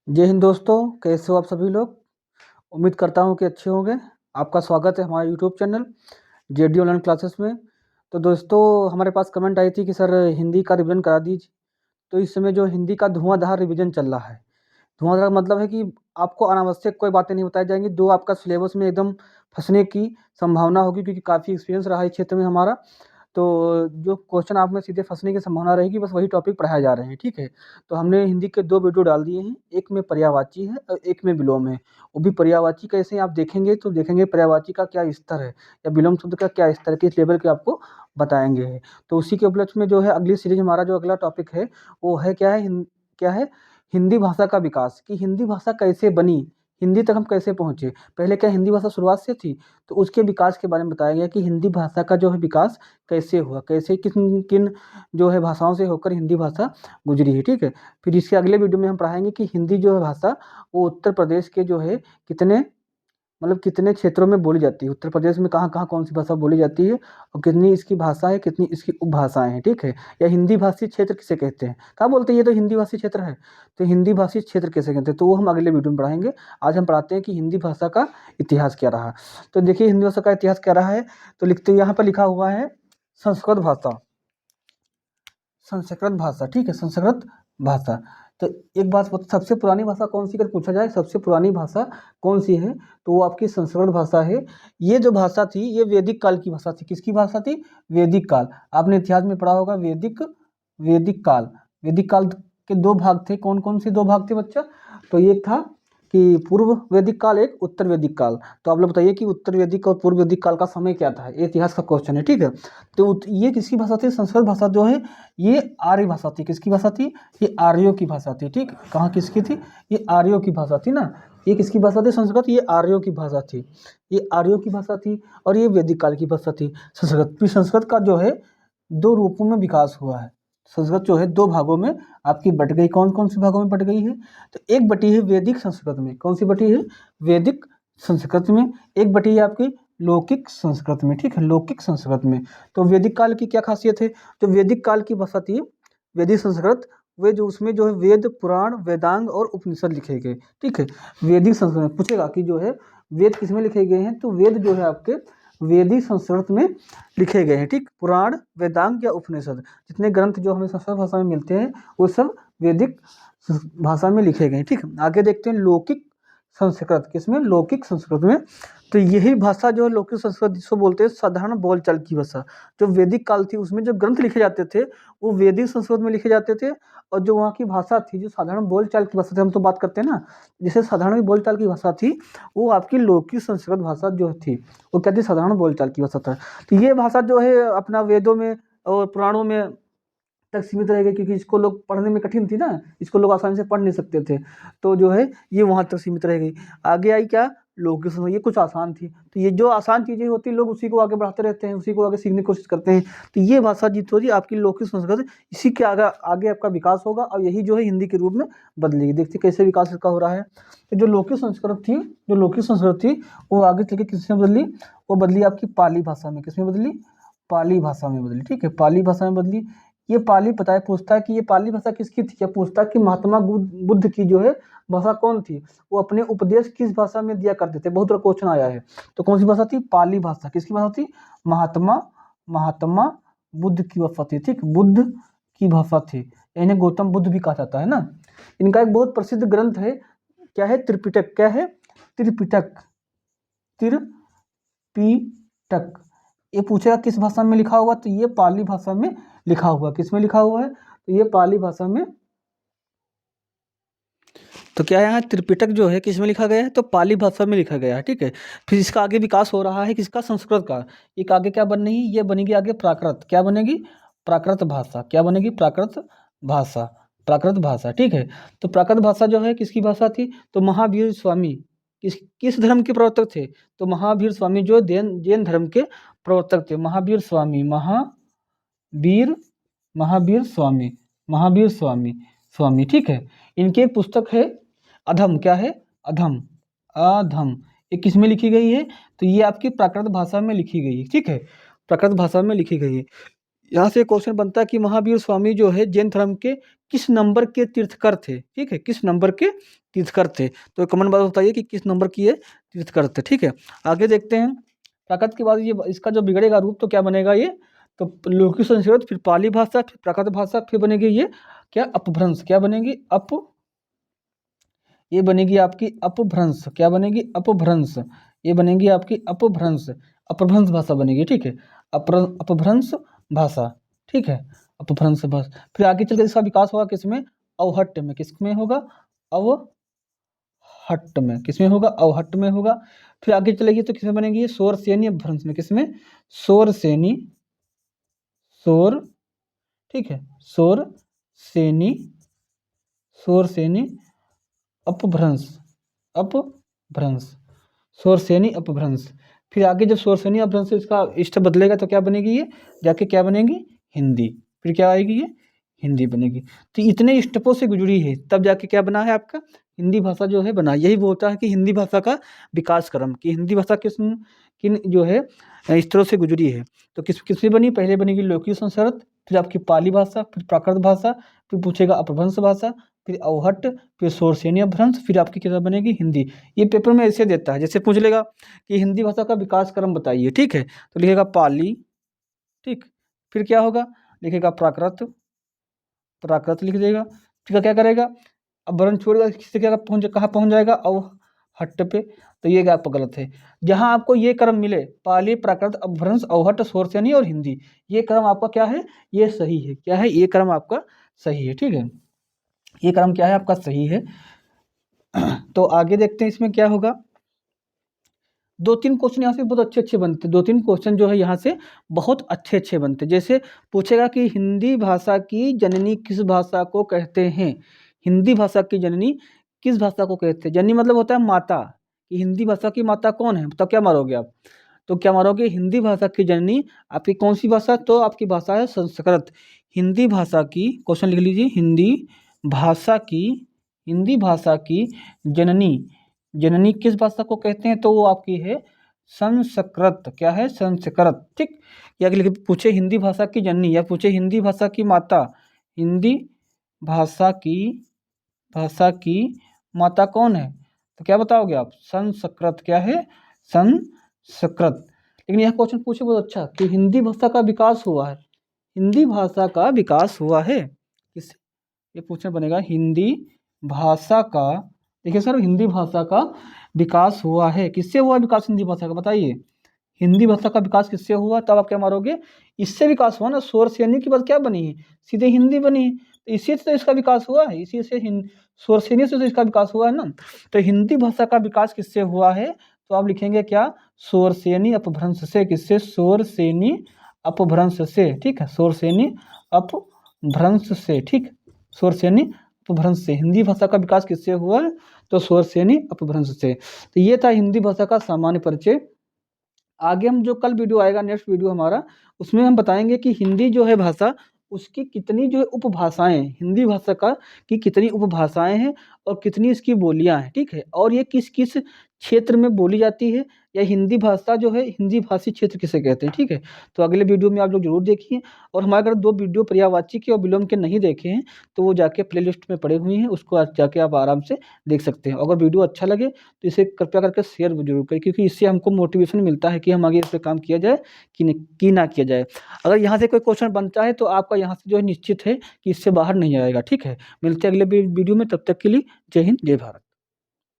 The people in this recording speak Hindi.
जय हिंद दोस्तों, कैसे हो आप सभी लोग। उम्मीद करता हूँ कि अच्छे होंगे। आपका स्वागत है हमारे YouTube channel JD online classes में। तो दोस्तों, हमारे पास कमेंट आई थी कि सर हिंदी का रिवीजन करा दीजिए। तो इस समय जो हिंदी का धुआंधार रिवीजन चल रहा है। धुआंधार का मतलब है कि आपको अनावश्यक कोई बातें नहीं बताई जाएंगी, जो आपका सिलेबस में एकदम फंसने की संभावना होगी, क्योंकि काफ़ी एक्सपीरियंस रहा है इस क्षेत्र में हमारा। तो जो क्वेश्चन आप में सीधे फंसने की संभावना रहेगी, बस वही टॉपिक पढ़ाए जा रहे हैं, ठीक है। तो हमने हिंदी के 2 वीडियो डाल दिए हैं, एक में पर्यायवाची है और एक में विलोम है। वो भी पर्यायवाची कैसे आप देखेंगे तो देखेंगे पर्यायवाची का क्या स्तर है या विलोम शब्द का क्या स्तर है, किस लेवल के आपको बताएंगे। तो उसी के उपलक्ष्य में जो है अगली सीरीज हमारा जो अगला टॉपिक है वो है क्या है, हिंदी भाषा का विकास, कि हिंदी भाषा कैसे बनी, हिंदी तक हम कैसे पहुँचे। पहले क्या हिंदी भाषा शुरुआत से थी, तो उसके विकास के बारे में बताया गया कि हिंदी भाषा का जो है विकास कैसे हुआ, कैसे किन किन जो है भाषाओं से होकर हिंदी भाषा गुजरी है, ठीक है। फिर इसके अगले वीडियो में हम पढ़ाएंगे कि हिंदी जो है भाषा वो उत्तर प्रदेश के जो है कितने कितने क्षेत्रों में बोली जाती है, उत्तर प्रदेश में कहाँ कहाँ कौन सी भाषा बोली जाती है और कितनी इसकी भाषा है, कितनी इसकी उपभाषाएं हैं, ठीक है। या हिंदी भाषी क्षेत्र किसे कहते हैं, कहाँ बोलते हैं ये तो हिंदी भाषी क्षेत्र है, तो हिंदी भाषी क्षेत्र कैसे कहते हैं, तो वो हम अगले वीडियो में पढ़ाएंगे। आज हम पढ़ाते हैं कि हिंदी भाषा का इतिहास क्या रहा। तो देखिए हिंदी भाषा का इतिहास क्या रहा है। तो लिखते यहाँ पर लिखा हुआ है संस्कृत भाषा, संस्कृत भाषा, ठीक है, संस्कृत भाषा। तो एक बात सबसे पुरानी भाषा कौन सी, अगर पूछा जाए सबसे पुरानी भाषा कौन सी है, तो वो आपकी संस्कृत भाषा है। ये जो भाषा थी ये वैदिक काल की भाषा थी। किसकी भाषा थी? वैदिक काल। आपने इतिहास में पढ़ा होगा वैदिक काल। वैदिक काल के 2 भाग थे। कौन कौन से 2 भाग थे बच्चा? तो एक था कि पूर्व वैदिक काल, एक उत्तर वैदिक काल। तो आप लोग बताइए कि उत्तर वैदिक और पूर्व वैदिक काल का समय क्या था। ये इतिहास का क्वेश्चन है, ठीक है। तो ये किसकी भाषा थी? संस्कृत भाषा जो है ये आर्य भाषा थी। किसकी भाषा थी? ये आर्यों की भाषा थी, ठीक। कहाँ किसकी थी? ये आर्यों की भाषा थी ना। ये किसकी भाषा थी? संस्कृत ये आर्यों की भाषा थी। ये आर्यों की भाषा थी और ये वैदिक काल की भाषा थी संस्कृत। फिर संस्कृत का जो है 2 रूपों में विकास हुआ है। संस्कृत जो है 2 भागों में आपकी बट गई। कौन कौन से भागों में बट गई है? तो एक बटी है वैदिक संस्कृत में। कौन सी बटी है? वैदिक संस्कृत में। एक बटी है आपकी लौकिक संस्कृत में, ठीक है, लौकिक संस्कृत में। तो वैदिक काल की क्या खासियत है? जो वैदिक काल की भाषा थी वैदिक संस्कृत, वे जो उसमें जो है वेद, पुराण, वेदांग और उपनिषद लिखे गए, ठीक है। वैदिक संस्कृत में पूछेगा कि जो है वेद किस में लिखे गए हैं, तो वेद जो है आपके वैदिक संस्कृत में लिखे गए हैं, ठीक। पुराण, वेदांग या उपनिषद जितने ग्रंथ जो हमें संस्कृत भाषा में मिलते हैं वो सब वैदिक भाषा में लिखे गए हैं, ठीक। आगे देखते हैं लौकिक संस्कृत। किसमें? लौकिक संस्कृत में। तो यही भाषा जो है लौकिक संस्कृत जिसको बोलते हैं साधारण बोलचाल की भाषा। जो वैदिक काल थी उसमें जो ग्रंथ लिखे जाते थे वो वैदिक संस्कृत में लिखे जाते थे, और जो वहाँ की भाषा थी जो साधारण बोलचाल की भाषा थी, हम तो बात करते हैं ना जैसे साधारण बोलचाल की भाषा थी, वो आपकी लौकिक संस्कृत भाषा जो थी वो क्या थी? साधारण बोलचाल की भाषा था। तो ये भाषा जो है अपना वेदों में और पुराणों में तक सीमित रह गई, क्योंकि इसको लोग पढ़ने में कठिन थी ना, इसको लोग आसानी से पढ़ नहीं सकते थे। तो जो है ये वहाँ तक सीमित रह गई। आगे आई क्या? लौकिक संस्कृत। ये कुछ आसान थी, तो ये जो आसान चीज़ें होती हैं लोग उसी को आगे बढ़ाते रहते हैं, उसी को आगे सीखने की कोशिश करते हैं। तो ये भाषा जित होती आपकी लौकिक संस्कृत, इसी के आगे आगे आपका विकास होगा और यही जो है हिंदी के रूप में बदलेगी। देखते कैसे विकास इसका हो रहा है। तो जो लौकिक संस्कृत थी, जो लौकिक संस्कृत थी वो आगे चल के किसमें बदली? वो बदली आपकी पाली भाषा में। किसमें बदली? पाली भाषा में बदली, ठीक है, पाली भाषा में बदली। ये पाली पता है, पूछता है कि ये पाली भाषा किसकी थी, क्या पूछता है कि महात्मा बुद्ध की जो है भाषा कौन थी, वो अपने उपदेश किस भाषा में दिया करते थे। बहुत बड़ा क्वेश्चन आया है। तो कौन सी भाषा थी? पाली भाषा। किसकी भाषा थी? महात्मा बुद्ध की भाषा थी, ठीक, बुद्ध की भाषा थी। इन्हें गौतम बुद्ध भी कहा जाता है ना। इनका एक बहुत प्रसिद्ध ग्रंथ है, क्या है? त्रिपिटक। क्या है? त्रिपिटक। त्रिपिटक। ये पूछेगा किस भाषा में लिखा हुआ, तो ये पाली भाषा में लिखा हुआ। किस में लिखा हुआ है? तो ये पाली भाषा में। तो क्या है यहाँ त्रिपिटक जो है किस में लिखा गया है? तो पाली भाषा में लिखा गया है, ठीक है। फिर इसका आगे विकास हो रहा है किसका? संस्कृत का। एक आगे क्या बनेगी? ये बनेगी आगे प्राकृत। क्या बनेगी? प्राकृत भाषा। क्या बनेगी? प्राकृत भाषा। प्राकृत भाषा, ठीक है। तो प्राकृत भाषा जो है किसकी भाषा थी? तो महावीर स्वामी किस धर्म के प्रवर्तक थे? तो महावीर स्वामी जो जैन धर्म के प्रवर्तक थे। महावीर स्वामी, महावीर स्वामी, ठीक है। इनकी एक पुस्तक है अधम। क्या है? अधम। ये किस में लिखी गई है? तो ये आपकी प्राकृत भाषा में लिखी गई है, ठीक है, प्राकृत भाषा में लिखी गई है। यहाँ से क्वेश्चन बनता है कि महावीर स्वामी जो है जैन धर्म के किस नंबर के तीर्थकर थे, ठीक है, किस नंबर के तीर्थकर थे। तो कमेंट बॉक्स बताइए कि किस नंबर की ये तीर्थकर थे। ठीक है, आगे देखते हैं। प्राकृत के बाद ये इसका जो बिगड़ेगा रूप तो क्या बनेगा ये, तो लौकिक संस्कृत, फिर पाली भाषा, फिर प्राकृत भाषा, फिर बनेगी ये क्या, अपभ्रंश। क्या बनेगी, ये बनेगी आपकी अपभ्रंश। क्या बनेगी, अपभ्रंश। ये बनेगी आपकी अपभ्रंश, अपभ्रंश भाषा बनेगी। ठीक है, अपभ्रंश भाषा। ठीक है, अपभ्रंश भाषा। फिर आगे चलकर इसका विकास होगा किसमें, अवहट्ट में। किसमें होगा, अवहट्ट में। किसमें होगा, अवहट्ट में होगा। फिर आगे चलेगी तो किसमें बनेगी, शोरसेनी अपभ्रंश में। किसमें, शोरसेनी, शोर, ठीक है, शोरसेनी, शोरसेनी अपभ्रंश, अपभ्रंश, शोरसेनी अपभ्रंश। फिर आगे जब शोरसेनी अपभ्रंश से इसका इष्ट बदलेगा तो क्या बनेगी ये, जाके क्या बनेगी, हिंदी। फिर क्या आएगी ये, हिंदी बनेगी। तो इतने स्टेपों से गुजरी है तब जाके क्या बना है आपका, हिंदी भाषा जो है बना। यही बोलता है कि हिंदी भाषा का विकास क्रम, कि हिंदी भाषा किन जो है स्तरों से गुजरी है। तो किसमें बनी, पहले बनेगी लौकिक संस्कृत, फिर आपकी पाली भाषा, फिर प्राकृत भाषा, फिर पूछेगा अपभ्रंश भाषा, फिर अवहट्ट, फिर शोरसेनी अपभ्रंश, फिर आपकी क्या बनेगी, हिंदी। ये पेपर में ऐसे देता है, जैसे पूछ लेगा कि हिंदी भाषा का विकास क्रम बताइए। ठीक है, तो लिखेगा पाली, ठीक, फिर क्या होगा, लिखेगा प्राकृत, प्राकृत लिख देगा। फिर क्या करेगा, अब वर्ण छोड़ेगा, किससे क्या कहाँ पहुँच जाएगा, अवहट्ट पे। तो ये क्या आपका गलत है। जहाँ आपको ये क्रम मिले, पाली, प्राकृत, अपभ्रंश, अवहट्ट, शोरसेनी और हिंदी, ये क्रम आपका क्या है, ये सही है। क्या है, ये क्रम आपका सही है। ठीक है, ये क्रम क्या है आपका, सही है। तो आगे देखते हैं इसमें क्या होगा। 2-3 क्वेश्चन यहाँ से बहुत अच्छे बनते हैं। 2-3 क्वेश्चन जो है यहाँ से बहुत अच्छे बनते हैं। जैसे पूछेगा कि हिंदी भाषा की जननी किस भाषा को कहते हैं। हिंदी भाषा की जननी किस भाषा को कहते हैं। जननी मतलब होता है माता, कि हिंदी भाषा की माता कौन है, तो क्या मारोगे आप, तो क्या मारोगे, हिंदी भाषा की जननी आपकी कौन सी भाषा, तो आपकी भाषा है संस्कृत। हिंदी भाषा की, क्वेश्चन लिख लीजिए, हिंदी भाषा की जननी, जननी किस भाषा को कहते हैं, तो वो आपकी है संस्कृत। क्या है, संस्कृत। ठीक, या अगले पूछे हिंदी भाषा की जननी, या पूछे हिंदी भाषा की माता, हिंदी भाषा की माता कौन है, तो क्या बताओगे आप, संस्कृत। क्या है, संस्कृत। लेकिन यह क्वेश्चन पूछे बहुत अच्छा कि हिंदी भाषा का विकास हुआ है, हिंदी भाषा का विकास हुआ है किस, ये पूछना बनेगा, हिंदी भाषा का, देखिए सर, हिंदी भाषा का विकास हुआ है, किससे हुआ विकास हिंदी भाषा का, बताइए। हिंदी भाषा का विकास किससे हुआ, तब आप क्या मारोगे, इससे विकास हुआ ना, शोरसेनी के बाद क्या बनी है, सीधे हिंदी बनी है, तो इसी से तो इसका विकास हुआ है, इसी से शोरसेनी से तो इसका विकास हुआ है ना। तो हिंदी भाषा का विकास किससे हुआ है, तो आप लिखेंगे क्या, शोरसेनी अपभ्रंश से। किससे, शोरसेनी अपभ्रंश से। ठीक है, शोरसेनी अपभ्रंश से। ठीक, शोरसेनी अपभ्रंश से। हिंदी भाषा का विकास किससे हुआ है, तो शोरसेनी अपभ्रंश से। तो ये था हिंदी भाषा का सामान्य परिचय। आगे हम जो कल वीडियो आएगा, नेक्स्ट वीडियो हमारा, उसमें हम बताएंगे कि हिंदी जो है भाषा, उसकी कितनी जो है उपभाषाएं, हिंदी भाषा का की कितनी उपभाषाएं हैं और कितनी इसकी बोलियां हैं। ठीक है, और ये किस किस क्षेत्र में बोली जाती है, या हिंदी भाषा जो है, हिंदी भाषी क्षेत्र किसे कहते हैं। ठीक है, तो अगले वीडियो में आप लोग जरूर देखिए। और हमारे अगर 2 वीडियो पर्यायवाची के और विलोम के नहीं देखे हैं तो वो जाके प्लेलिस्ट में पड़े हुए हैं, उसको जाके आप आराम से देख सकते हैं। अगर वीडियो अच्छा लगे तो इसे कृपया करके शेयर जरूर करें, क्योंकि इससे हमको मोटिवेशन मिलता है कि हम आगे इस पर काम किया जाए कि ना किया जाए। अगर यहाँ से कोई क्वेश्चन बनता है तो आपका यहाँ से जो है निश्चित है कि इससे बाहर नहीं आएगा। ठीक है, मिलते हैं अगले वीडियो में, तब तक के लिए जय हिंद, जय भारत।